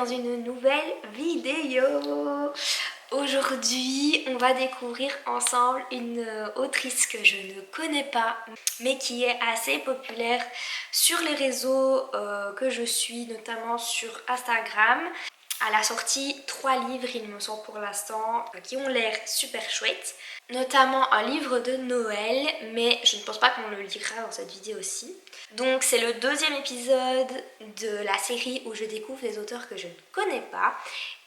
dans une nouvelle vidéo. Aujourd'hui, on va découvrir ensemble une autrice que je ne connais pas, mais qui est assez populaire sur les réseaux que je suis, notamment sur Instagram. Elle a sorti 3 livres, il me semble pour l'instant, qui ont l'air super chouettes. Notamment un livre de Noël, mais je ne pense pas qu'on le lira dans cette vidéo-ci. Donc c'est le 2e épisode de la série où je découvre des auteurs que je ne connais pas.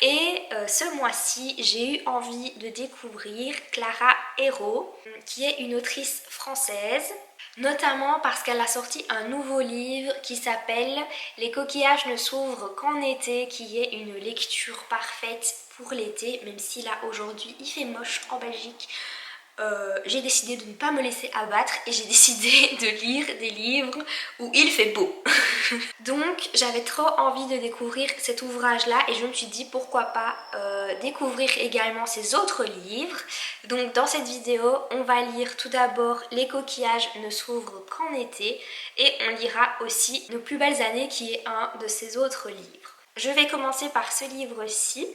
Et ce mois-ci, j'ai eu envie de découvrir Clara Hérault, qui est une autrice française. Notamment parce qu'elle a sorti un nouveau livre qui s'appelle Les coquillages ne s'ouvrent qu'en été, qui est une lecture parfaite pour l'été, même si là aujourd'hui il fait moche en Belgique. J'ai décidé de ne pas me laisser abattre et j'ai décidé de lire des livres où il fait beau. Donc j'avais trop envie de découvrir cet ouvrage-là et je me suis dit pourquoi pas découvrir également ses autres livres. Donc dans cette vidéo, on va lire tout d'abord Les coquillages ne s'ouvrent qu'en été et on lira aussi Nos plus belles années qui est un de ses autres livres. Je vais commencer par ce livre-ci.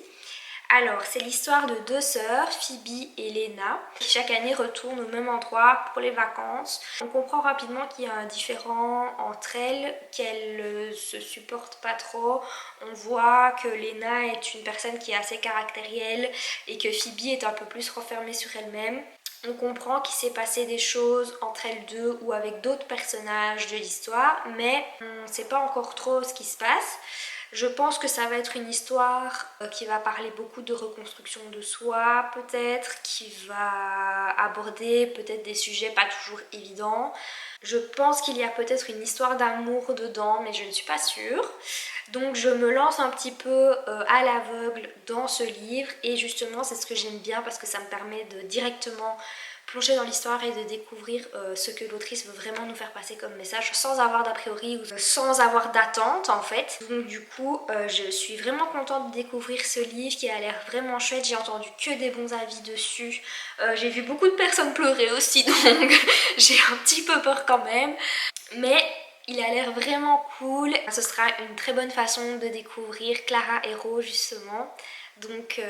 Alors, c'est l'histoire de 2 sœurs, Phoebe et Lena, qui chaque année retournent au même endroit pour les vacances. On comprend rapidement qu'il y a un différend entre elles, qu'elles se supportent pas trop. On voit que Lena est une personne qui est assez caractérielle et que Phoebe est un peu plus renfermée sur elle-même. On comprend qu'il s'est passé des choses entre elles deux ou avec d'autres personnages de l'histoire, mais on ne sait pas encore trop ce qui se passe. Je pense que ça va être une histoire qui va parler beaucoup de reconstruction de soi, peut-être, qui va aborder peut-être des sujets pas toujours évidents. Je pense qu'il y a peut-être une histoire d'amour dedans, mais je ne suis pas sûre. Donc je me lance un petit peu à l'aveugle dans ce livre et justement c'est ce que j'aime bien parce que ça me permet de directement plonger dans l'histoire et de découvrir ce que l'autrice veut vraiment nous faire passer comme message sans avoir d'a priori ou sans avoir d'attente en fait. Donc du coup je suis vraiment contente de découvrir ce livre qui a l'air vraiment chouette. J'ai entendu que des bons avis dessus. J'ai vu beaucoup de personnes pleurer aussi donc j'ai un petit peu peur quand même. Mais il a l'air vraiment cool. Ce sera une très bonne façon de découvrir Clara Hérault justement. Donc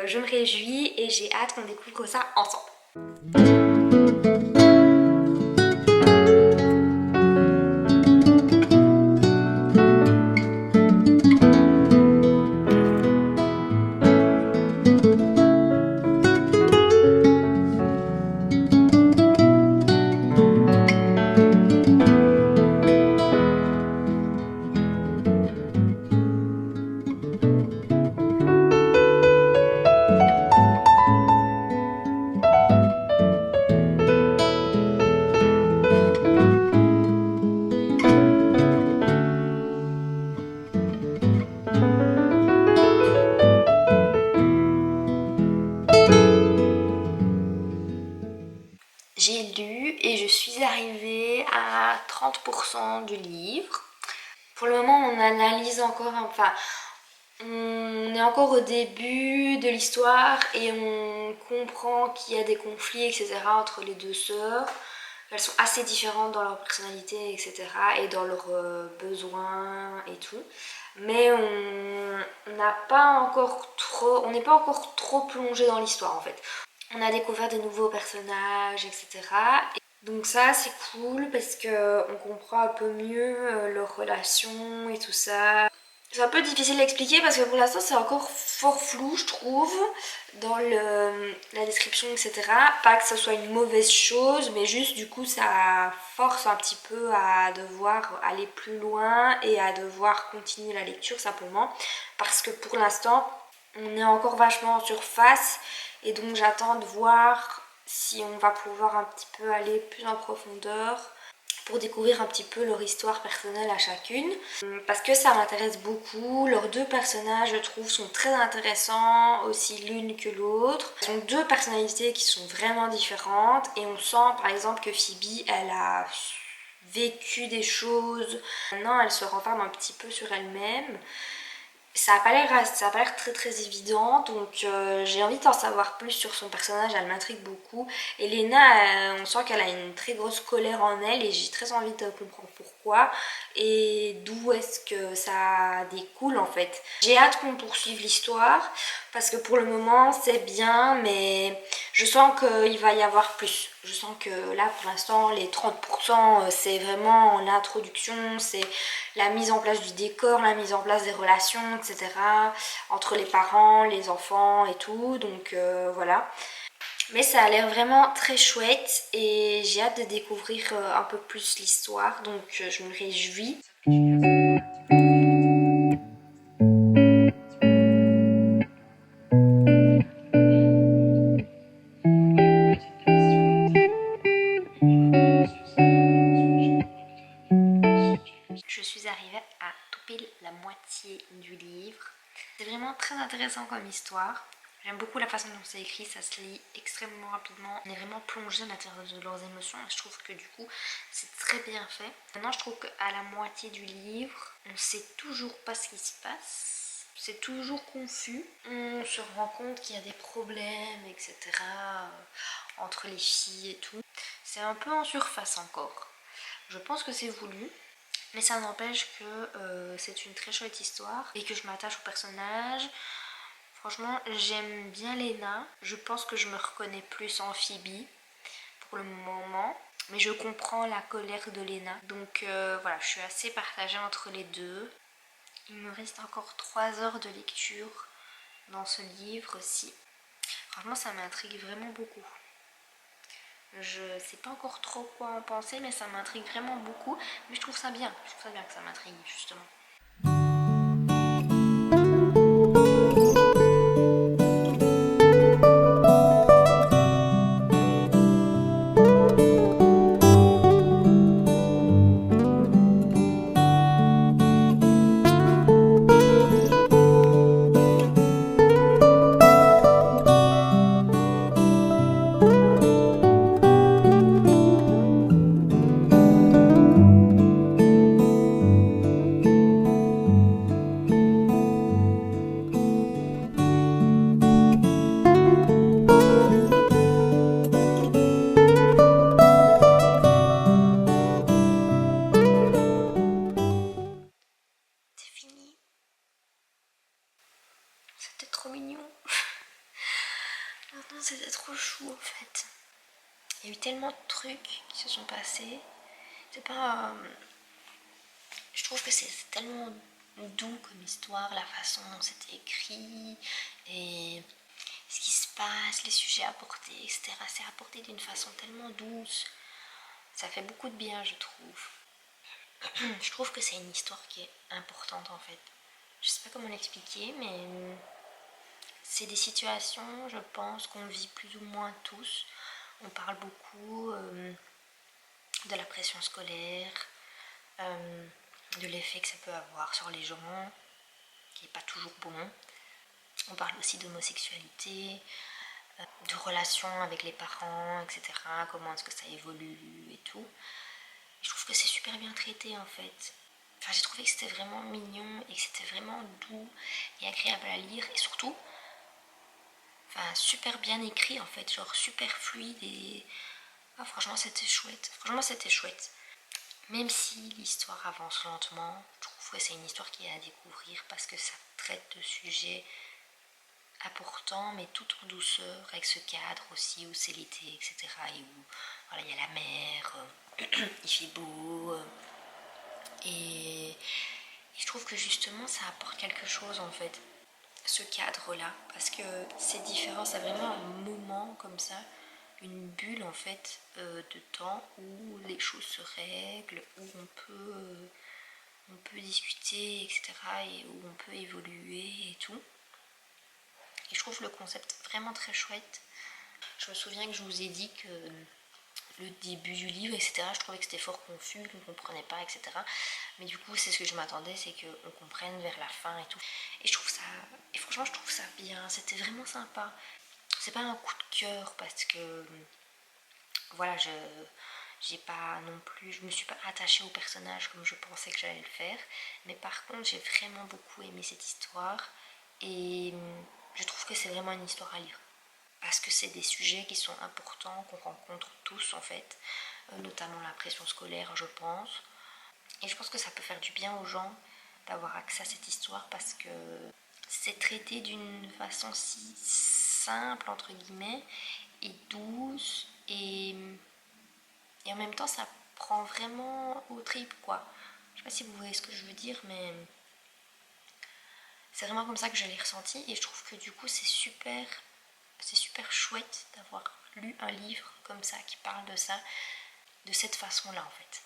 je me réjouis et j'ai hâte qu'on découvre ça ensemble. J'ai lu et je suis arrivée à 30% du livre. Pour le moment, on analyse encore, enfin, on est encore au début de l'histoire et on comprend qu'il y a des conflits, etc. entre les 2 sœurs. Elles sont assez différentes dans leur personnalité, etc. et dans leurs besoins et tout. Mais on n'a pas encore trop, on n'est pas encore trop plongé dans l'histoire en fait. On a découvert des nouveaux personnages, etc. Donc ça c'est cool parce qu'on comprend un peu mieux leurs relations et tout ça. C'est un peu difficile à expliquer parce que pour l'instant c'est encore fort flou je trouve dans la description etc. Pas que ce soit une mauvaise chose mais juste du coup ça force un petit peu à devoir aller plus loin et à devoir continuer la lecture simplement parce que pour l'instant on est encore vachement en surface et donc j'attends de voir si on va pouvoir un petit peu aller plus en profondeur pour découvrir un petit peu leur histoire personnelle à chacune parce que ça m'intéresse beaucoup. Leurs 2 personnages je trouve sont très intéressants aussi l'une que l'autre. Ils ont 2 personnalités qui sont vraiment différentes et on sent par exemple que Phoebe elle a vécu des choses. Maintenant elle se renferme un petit peu sur elle-même Ça a pas l'air très très évident, donc j'ai envie d'en savoir plus sur son personnage, elle m'intrigue beaucoup. Et Lena, on sent qu'elle a une très grosse colère en elle et j'ai très envie de comprendre pourquoi et d'où est-ce que ça découle en fait. J'ai hâte qu'on poursuive l'histoire parce que pour le moment c'est bien, mais je sens qu'il va y avoir plus. Je sens que là pour l'instant les 30% c'est vraiment l'introduction, c'est la mise en place du décor, la mise en place des relations, etc. entre les parents, les enfants et tout. Donc voilà. Mais ça a l'air vraiment très chouette et j'ai hâte de découvrir un peu plus l'histoire. Donc je me réjouis. Je suis arrivée à tout pile la moitié du livre. C'est vraiment très intéressant comme histoire. J'aime beaucoup la façon dont c'est écrit, ça se lit extrêmement rapidement. On est vraiment plongé à l'intérieur de leurs émotions et je trouve que du coup c'est très bien fait. Maintenant je trouve qu'à la moitié du livre, on ne sait toujours pas ce qui se passe. C'est toujours confus. On se rend compte qu'il y a des problèmes, etc. entre les filles et tout. C'est un peu en surface encore. Je pense que c'est voulu. Mais ça n'empêche que c'est une très chouette histoire et que je m'attache au personnage. Franchement, j'aime bien Lena. Je pense que je me reconnais plus en Phoebe pour le moment. Mais je comprends la colère de Lena. Donc voilà, je suis assez partagée entre les deux. Il me reste encore 3 heures de lecture dans ce livre-ci. Franchement, ça m'intrigue vraiment beaucoup. Je sais pas encore trop quoi en penser, mais ça m'intrigue vraiment beaucoup. Mais je trouve ça bien. Je trouve ça bien que ça m'intrigue, justement. C'est fini. C'était trop mignon. Maintenant, c'était trop chou en fait. Il y a eu tellement de trucs qui se sont passés. C'est pas. Je trouve que c'est tellement doux comme histoire, la façon dont c'est écrit et ce qui se passe, les sujets abordés, etc. C'est abordé d'une façon tellement douce. Ça fait beaucoup de bien, je trouve. Je trouve que c'est une histoire qui est importante en fait. Je sais pas comment l'expliquer, mais c'est des situations, je pense, qu'on vit plus ou moins tous. On parle beaucoup de la pression scolaire, de l'effet que ça peut avoir sur les gens, qui n'est pas toujours bon. On parle aussi d'homosexualité, de relations avec les parents, etc. Comment est-ce que ça évolue et tout. Et je trouve que c'est super bien traité en fait. Enfin, j'ai trouvé que c'était vraiment mignon et que c'était vraiment doux et agréable à lire et surtout, enfin, super bien écrit en fait, genre super fluide et ah, franchement c'était chouette. Franchement c'était chouette. Même si l'histoire avance lentement, je trouve que c'est une histoire qui est à découvrir parce que ça traite de sujets importants mais tout en douceur avec ce cadre aussi où c'est l'été, etc. et où voilà, il y a la mer, il fait beau et je trouve que justement ça apporte quelque chose en fait, ce cadre-là, parce que c'est différent, c'est vraiment un moment comme ça, une bulle en fait de temps où les choses se règlent, où on peut discuter, etc. et où on peut évoluer et tout. Et je trouve le concept vraiment très chouette. Je me souviens que je vous ai dit que le début du livre, etc., je trouvais que c'était fort confus, qu'on ne comprenait pas, etc. Mais du coup, c'est ce que je m'attendais, c'est qu'on comprenne vers la fin et tout. Et je trouve ça, et franchement, je trouve ça bien, c'était vraiment sympa. C'est pas un coup de cœur parce que, voilà, j'ai pas non plus, je me suis pas attachée au personnage comme je pensais que j'allais le faire. Mais par contre, j'ai vraiment beaucoup aimé cette histoire et je trouve que c'est vraiment une histoire à lire. Parce que c'est des sujets qui sont importants, qu'on rencontre tous en fait, notamment la pression scolaire, je pense. Et je pense que ça peut faire du bien aux gens d'avoir accès à cette histoire parce que c'est traité d'une façon si simple, entre guillemets, et douce, et en même temps ça prend vraiment au trip, quoi. Je sais pas si vous voyez ce que je veux dire, mais c'est vraiment comme ça que je l'ai ressenti, et je trouve que du coup c'est super chouette d'avoir lu un livre comme ça qui parle de ça, de cette façon-là en fait.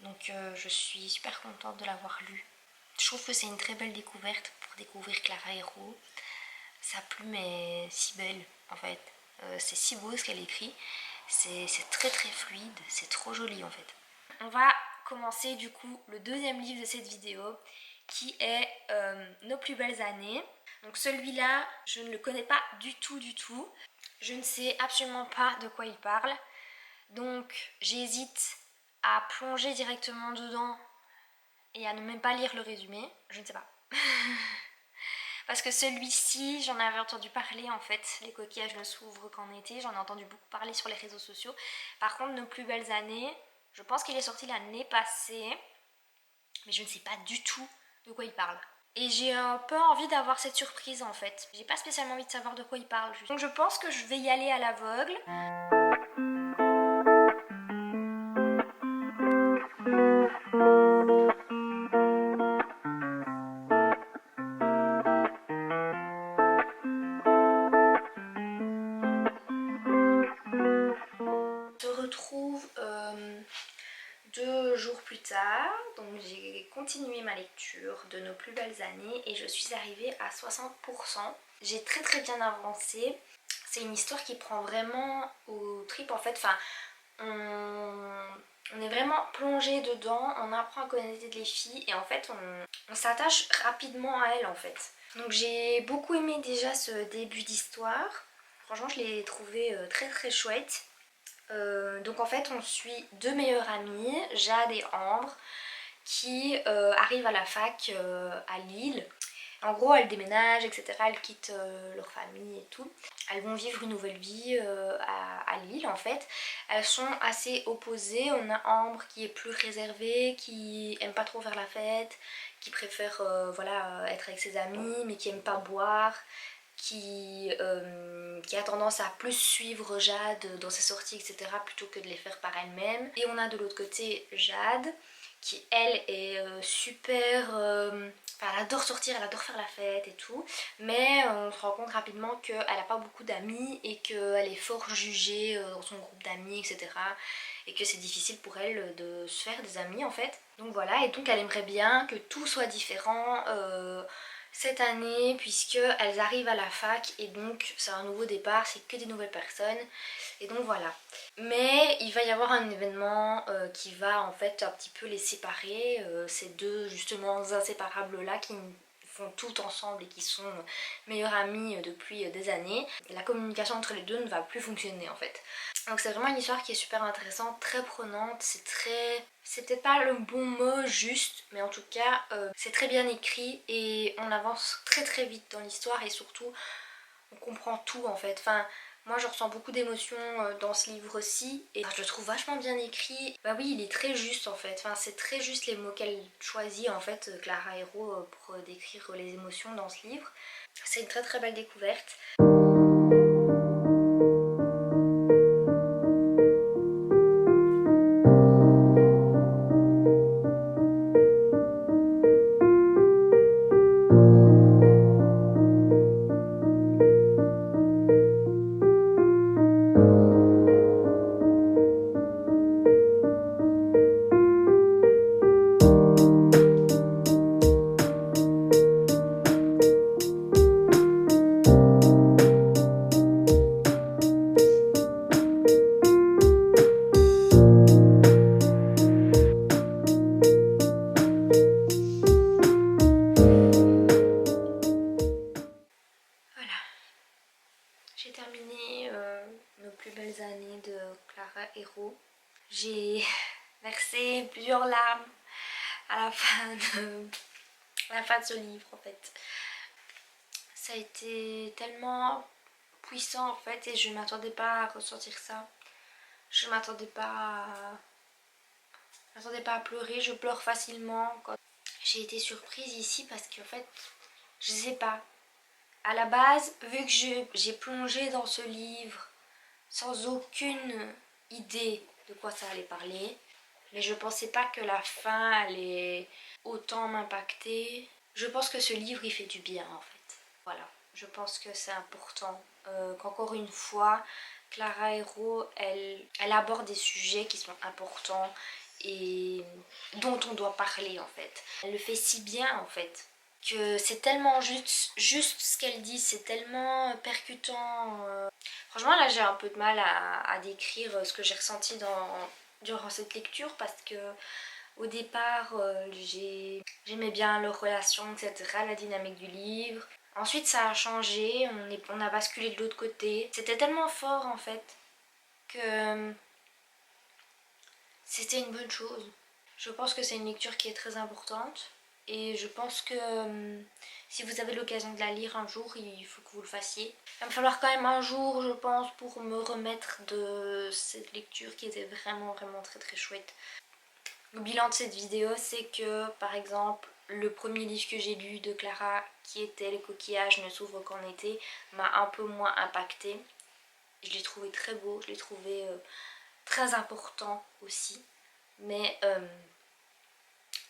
Donc je suis super contente de l'avoir lu. Je trouve que c'est une très belle découverte pour découvrir Clara Hérault. Sa plume est si belle en fait. C'est si beau ce qu'elle écrit. C'est très très fluide, c'est trop joli en fait. On va commencer du coup le deuxième livre de cette vidéo qui est Nos plus belles années. Donc celui-là, je ne le connais pas du tout. Je ne sais absolument pas de quoi il parle. Donc j'hésite à plonger directement dedans et à ne même pas lire le résumé. Je ne sais pas. Parce que celui-ci, j'en avais entendu parler en fait. Les coquillages ne s'ouvrent qu'en été. J'en ai entendu beaucoup parler sur les réseaux sociaux. Par contre, Nos plus belles années, je pense qu'il est sorti l'année passée. Mais je ne sais pas du tout de quoi il parle. Et j'ai un peu envie d'avoir cette surprise en fait. J'ai pas spécialement envie de savoir de quoi il parle. Donc je pense que je vais y aller à l'aveugle. On se retrouve 2 jours plus tard, donc j'ai continué ma lecture de Nos plus belles années et je suis arrivée à 60%. J'ai très bien avancé. C'est une histoire qui prend vraiment au trip en fait. Enfin, on est vraiment plongé dedans, on apprend à connaître les filles et en fait on s'attache rapidement à elles en fait. Donc j'ai beaucoup aimé déjà ce début d'histoire. Franchement, je l'ai trouvé très chouette. Donc en fait on suit 2 meilleures amies, Jade et Ambre, qui arrivent à la fac à Lille. En gros elles déménagent, etc. Elles quittent leur famille et tout. Elles vont vivre une nouvelle vie à Lille en fait. Elles sont assez opposées. On a Ambre qui est plus réservée, qui aime pas trop faire la fête, qui préfère voilà, être avec ses amis mais qui aime pas boire, qui a tendance à plus suivre Jade dans ses sorties, etc. plutôt que de les faire par elle-même. Et on a de l'autre côté Jade qui elle est super... Enfin, elle adore sortir, elle adore faire la fête et tout, mais on se rend compte rapidement qu'elle n'a pas beaucoup d'amis et qu'elle est fort jugée dans son groupe d'amis, etc. Et que c'est difficile pour elle de se faire des amis en fait. Donc voilà, et donc elle aimerait bien que tout soit différent cette année puisqu'elles arrivent à la fac et donc c'est un nouveau départ, c'est que des nouvelles personnes et donc voilà. Mais il va y avoir un événement qui va en fait un petit peu les séparer, ces deux justement inséparables là qui font tout ensemble et qui sont meilleures amies depuis des années. La communication entre les deux ne va plus fonctionner en fait. Donc c'est vraiment une histoire qui est super intéressante, très prenante, c'est peut-être pas le bon mot juste, mais en tout cas c'est très bien écrit et on avance très vite dans l'histoire et surtout on comprend tout en fait. Enfin, moi je ressens beaucoup d'émotions dans ce livre-ci et je le trouve vachement bien écrit. Bah oui, il est très juste en fait, enfin, c'est très juste les mots qu'elle choisit en fait, Clara Hérault, pour décrire les émotions dans ce livre. C'est une très belle découverte. j'ai versé plusieurs larmes à la fin de ce livre en fait. Ça a été tellement puissant en fait et je ne m'attendais pas à ressentir ça. Je ne m'attendais pas à pleurer, je pleure facilement. J'ai été surprise ici parce qu'en fait, je sais pas. À la base, vu que j'ai plongé dans ce livre sans aucune idée de quoi ça allait parler, mais je pensais pas que la fin allait autant m'impacter. Je pense que ce livre il fait du bien en fait. Voilà, je pense que c'est important qu'encore une fois, Clara Hero, elle aborde des sujets qui sont importants et dont on doit parler en fait. Elle le fait si bien en fait que c'est tellement juste ce qu'elle dit, c'est tellement percutant. Franchement là j'ai un peu de mal à décrire ce que j'ai ressenti durant cette lecture parce que au départ j'aimais bien leur relation, etc., la dynamique du livre. Ensuite ça a changé, on a basculé de l'autre côté. C'était tellement fort en fait que c'était une bonne chose. Je pense que c'est une lecture qui est très importante et je pense que si vous avez l'occasion de la lire un jour, il faut que vous le fassiez. Il va me falloir quand même un jour, je pense, pour me remettre de cette lecture qui était vraiment très très chouette. Le bilan de cette vidéo, c'est que par exemple, le premier livre que j'ai lu de Clara, qui était Les coquillages ne s'ouvrent qu'en été, m'a un peu moins impactée. Je l'ai trouvé très beau, je l'ai trouvé très important aussi. Mais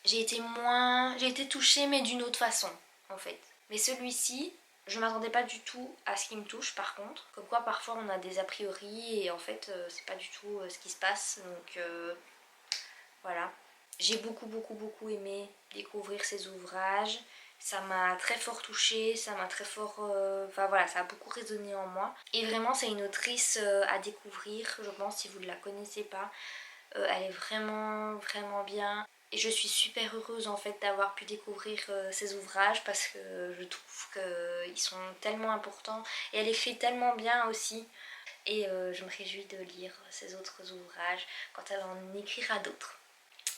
j'ai été touchée mais d'une autre façon en fait. Mais celui-ci, je m'attendais pas du tout à ce qui me touche par contre. Comme quoi parfois on a des a priori et en fait c'est pas du tout ce qui se passe. Donc voilà. J'ai beaucoup aimé découvrir ces ouvrages. Ça m'a très fort touchée, ça m'a très fort... Enfin voilà, ça a beaucoup résonné en moi. Et vraiment c'est une autrice à découvrir, je pense, si vous ne la connaissez pas. Elle est vraiment bien. Et je suis super heureuse en fait d'avoir pu découvrir ces ouvrages parce que je trouve qu'ils sont tellement importants. Et elle écrit tellement bien aussi. Et je me réjouis de lire ses autres ouvrages quand elle en écrira d'autres.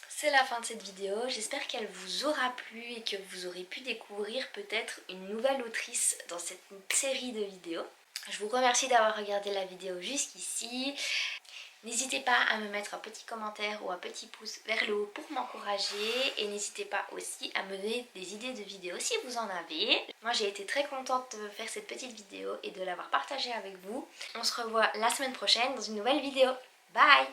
C'est la fin de cette vidéo, j'espère qu'elle vous aura plu et que vous aurez pu découvrir peut-être une nouvelle autrice dans cette série de vidéos. Je vous remercie d'avoir regardé la vidéo jusqu'ici. N'hésitez pas à me mettre un petit commentaire ou un petit pouce vers le haut pour m'encourager et n'hésitez pas aussi à me donner des idées de vidéos si vous en avez. Moi j'ai été très contente de faire cette petite vidéo et de l'avoir partagée avec vous. On se revoit la semaine prochaine dans une nouvelle vidéo. Bye!